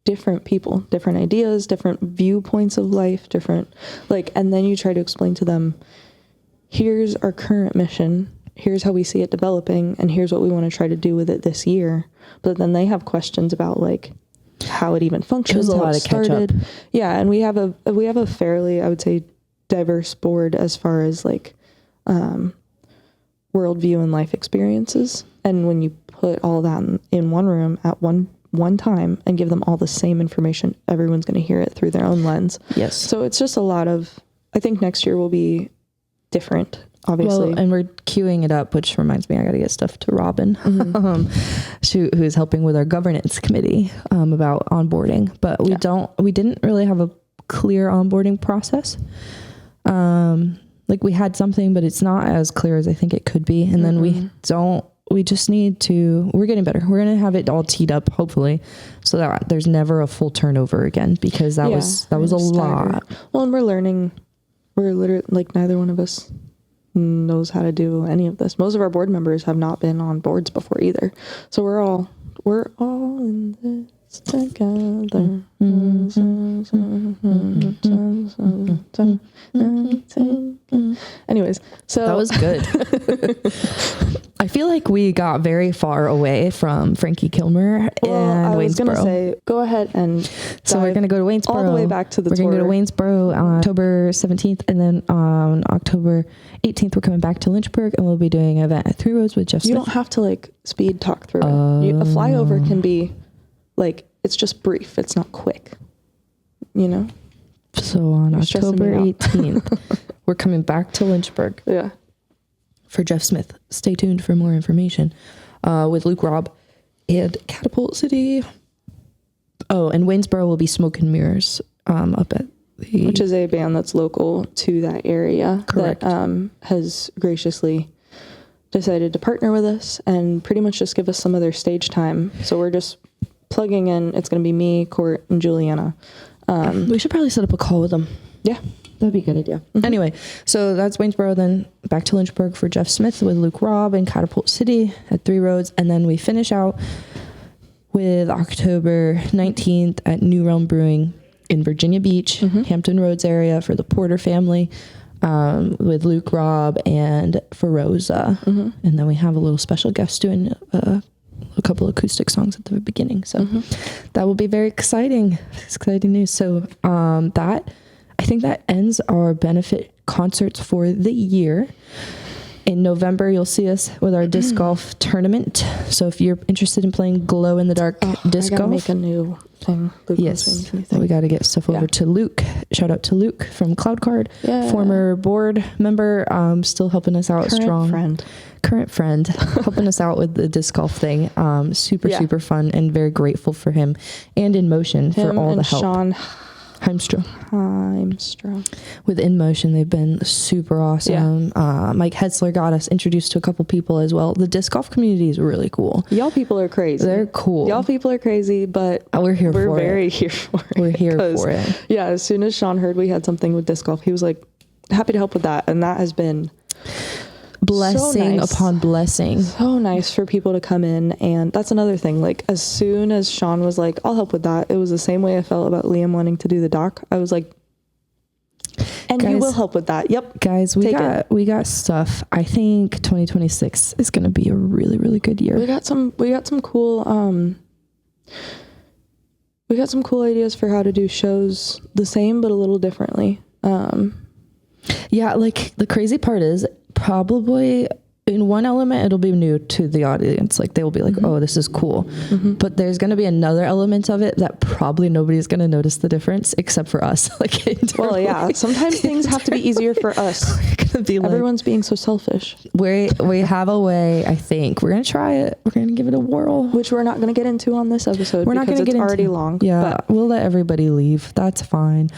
different people, different ideas, different viewpoints of life, different, like, and then you try to explain to them, here's our current mission, here's how we see it developing, and here's what we want to try to do with it this year. But then they have questions about like how it even functions, a how lot it of catch started. up. Yeah, and we have a fairly, I would say, diverse board as far as like worldview and life experiences. And when you put all that in one room at one time and give them all the same information, everyone's going to hear it through their own lens. Yes. So it's just a lot of, I think next year will be different, obviously. Well, and we're queuing it up, which reminds me, I got to get stuff to Robin, who is helping with our governance committee, about onboarding, but we didn't really have a clear onboarding process. Like, we had something, but it's not as clear as I think it could be. And then we just need to, we're getting better. We're going to have it all teed up, hopefully, so that there's never a full turnover again, because that was a lot. Well, and we're learning, we're literally, like, neither one of us knows how to do any of this. Most of our board members have not been on boards before either. So we're all in this together. Anyways, so That was good. I feel like we got very far away from Frankie Kilmer and I was Waynesboro. gonna say, go ahead and So we're going to go to Waynesboro. all the way back to the We're tour. going to go to Waynesboro on October 17th. And then on October 18th, we're coming back to Lynchburg, and we'll be doing an event at Three Roads with Jeff You Smith. don't have to like speed talk through it. A flyover can be like, it's just brief. It's not quick, you know? So on You're stressing October me out. 18th, we're coming back to Lynchburg Yeah. for Jeff Smith. Stay tuned for more information with Luke Robb and Catapult City. Oh, and Waynesboro will be Smoke and Mirrors up at the... Which is a band that's local to that area. Correct. That has graciously decided to partner with us and pretty much just give us some of their stage time. So we're just plugging in. It's going to be me, Court, and Juliana. We should probably set up a call with them. Yeah. That'd be a good idea. Anyway, so that's Waynesboro, then back to Lynchburg for Jeff Smith with Luke Robb in Catapult City at Three Roads. And then we finish out with October 19th at New Realm Brewing in Virginia Beach, Hampton Roads area for the Porter family, with Luke Robb and Feroza. And then we have a little special guest doing a couple acoustic songs at the beginning. So that will be very exciting. Exciting news. So I think that ends our benefit concerts for the year. In November, you'll see us with our disc golf tournament. So if you're interested in playing glow in the dark disc I gotta golf, make a new thing. Luke wants me to make a new thing. we got to get stuff over to Luke. Shout out to Luke from Cloud Card, Yeah. former board member, still helping us out strong. Current friend, helping us out with the disc golf thing. Super fun, and very grateful for him and In Motion for all the help. Sean Heimstrom. With In Motion, they've been super awesome. Mike Hetzler got us introduced to a couple people as well. The disc golf community is really cool. Y'all people are crazy. They're cool. Y'all people are crazy, but we're here for it. We're very here for it. We're here for it. Yeah, as soon as Sean heard we had something with disc golf, he was like, happy to help with that. And that has been blessing nice. Upon blessing. So nice for people to come in. And that's another thing. Like, as soon as Sean was like, I'll help with that, it was the same way I felt about Liam wanting to do the doc. I was like, and you will help with that. Yep. Guys, we got stuff. I think 2026 is going to be a really, really good year. We got some cool ideas for how to do shows the same but a little differently. Yeah, like the crazy part is probably in one element it'll be new to the audience. Like they will be like, oh, this is cool. But there's going to be another element of it that probably nobody's going to notice the difference except for us. Like, well, yeah, sometimes things have to be easier for us. Everyone's being so selfish. We have a way. I think we're going to try it. We're going to give it a whirl, which we're not going to get into on this episode. We're not going to get into. It's already long. Yeah, but we'll let everybody leave. That's fine.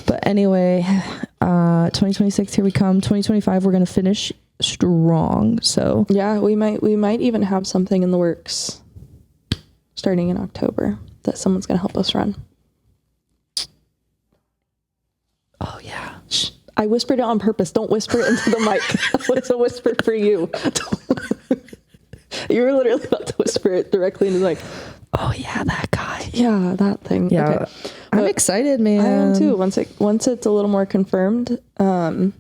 But anyway, 2026, here we come. 2025, we're going to finish strong. So yeah, we might even have something in the works starting in October that someone's going to help us run. Oh yeah. Shh. I whispered it on purpose. Don't whisper it into the mic. It's a whisper for you. You were literally about to whisper it directly into the mic. Oh yeah, that guy. Yeah, that thing. Yeah, okay. I'm excited, man. I am too. Once it's a little more confirmed, then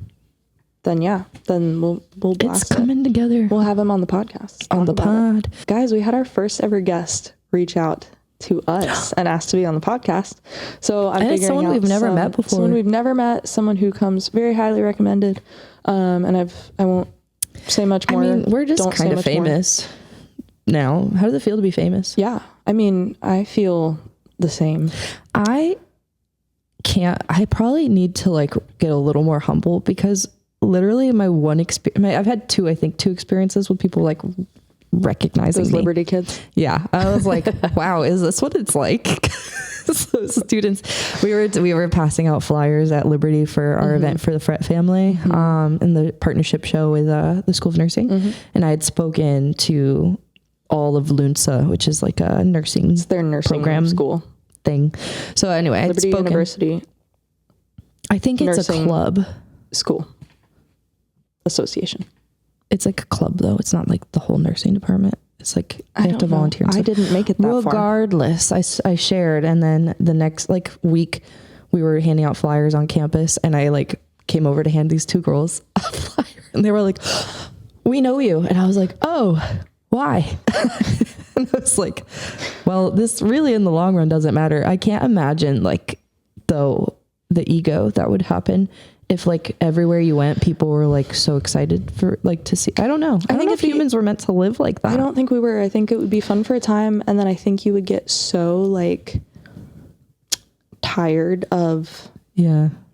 we'll blast. It's coming together. We'll have him on the podcast. On the pod. Guys, we had our first ever guest reach out to us and asked to be on the podcast. So I'm figuring someone out we've never met before. Someone we've never met, someone who comes very highly recommended. And I won't say much more. I mean, we're just kind of famous now. How does it feel to be famous? Yeah. I mean, I feel the same. I probably need to like get a little more humble because literally my one experience, I've had two experiences with people like recognizing those me. Liberty kids. Yeah. I was like, wow, is this what it's like? So students, we were passing out flyers at Liberty for our event for the Fret family, in the partnership show with the School of Nursing. And I had spoken to all of LUNSA, which is like a nursing, it's their nursing program school thing. So anyway, I had Liberty spoken. University. I think it's a club. School. Association. It's like a club though. It's not like the whole nursing department. It's like they have to volunteer. I didn't make it that far. Regardless, I shared, and then the next like week we were handing out flyers on campus, and I like came over to hand these two girls a flyer, and they were like, "We know you," and I was like, "Oh, why?" And I was like, "Well, this really in the long run doesn't matter. I can't imagine like though the ego that would happen." If like everywhere you went, people were like so excited for like to see. I don't know. I don't know if humans were meant to live like that. I don't think we were. I think it would be fun for a time, and then I think you would get so like tired of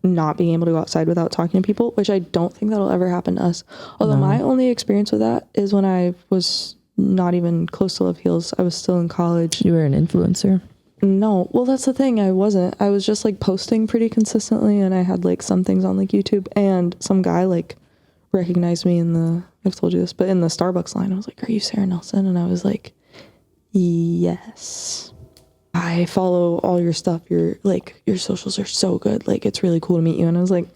not being able to go outside without talking to people, which I don't think that'll ever happen to us. Although my only experience with that is when I was not even close to Love Heals. I was still in college. You were an influencer. No, well, that's the thing. I wasn't. I was just like posting pretty consistently, and I had like some things on like YouTube, and some guy like recognized me in the, I've told you this, but in the Starbucks line, I was like, "Are you Sarah Nelson?" And I was like, "Yes. I follow all your stuff. Your socials are so good. Like, it's really cool to meet you." And I was like,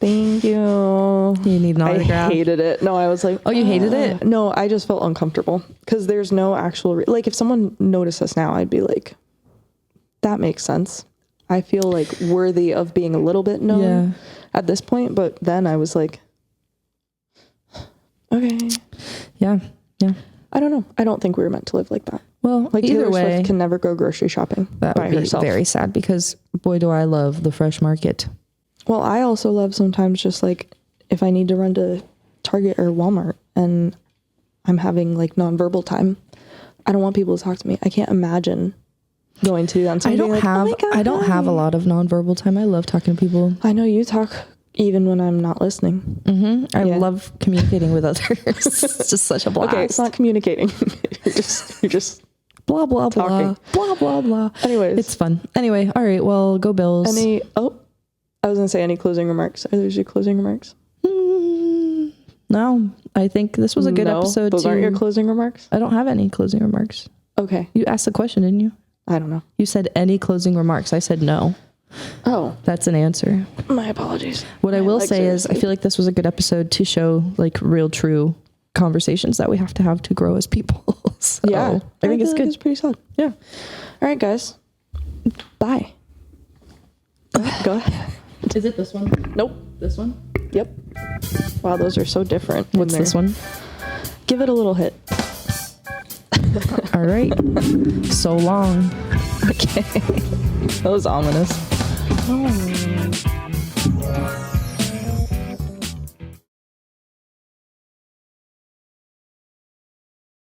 "Thank you." You need an autograph. I hated it. No, I was like, Oh, you hated it? No, I just felt uncomfortable because there's no actual, like, if someone noticed us now, I'd be like, that makes sense. I feel like worthy of being a little bit known at this point. But then I was like, okay. Yeah. Yeah. I don't know. I don't think we were meant to live like that. Well, Like either Taylor way, Swift can never go grocery shopping that by would be herself. very sad because boy, do I love the fresh market. Well, I also love sometimes just like if I need to run to Target or Walmart and I'm having like nonverbal time, I don't want people to talk to me. I can't imagine going to them. I don't have a lot of nonverbal time. I love talking to people. I know you talk even when I'm not listening. I Yeah. love communicating with others. It's just such a blast. Okay, it's not communicating. you're just blah blah blah talking. blah blah blah. Anyways, It's fun. Anyway, all right. Well, go Bills. I was gonna say any closing remarks. Are those your closing remarks? No, I think this was a good episode. Those aren't your closing remarks? I don't have any closing remarks. Okay. You asked the question, didn't you? I don't know. You said any closing remarks. I said no. Oh, That's an answer. my apologies. What I My will legs say are is I asleep. feel like this was a good episode to show like real true conversations that we have to grow as people. So, Yeah, I think it's feel like good. It's pretty solid. Yeah. All right, guys. Bye. Go ahead. Is it this one? Nope. This one? Yep. Wow, those are so different. What's this one? Give it a little hit. All right. So long. Okay. That was ominous. Oh.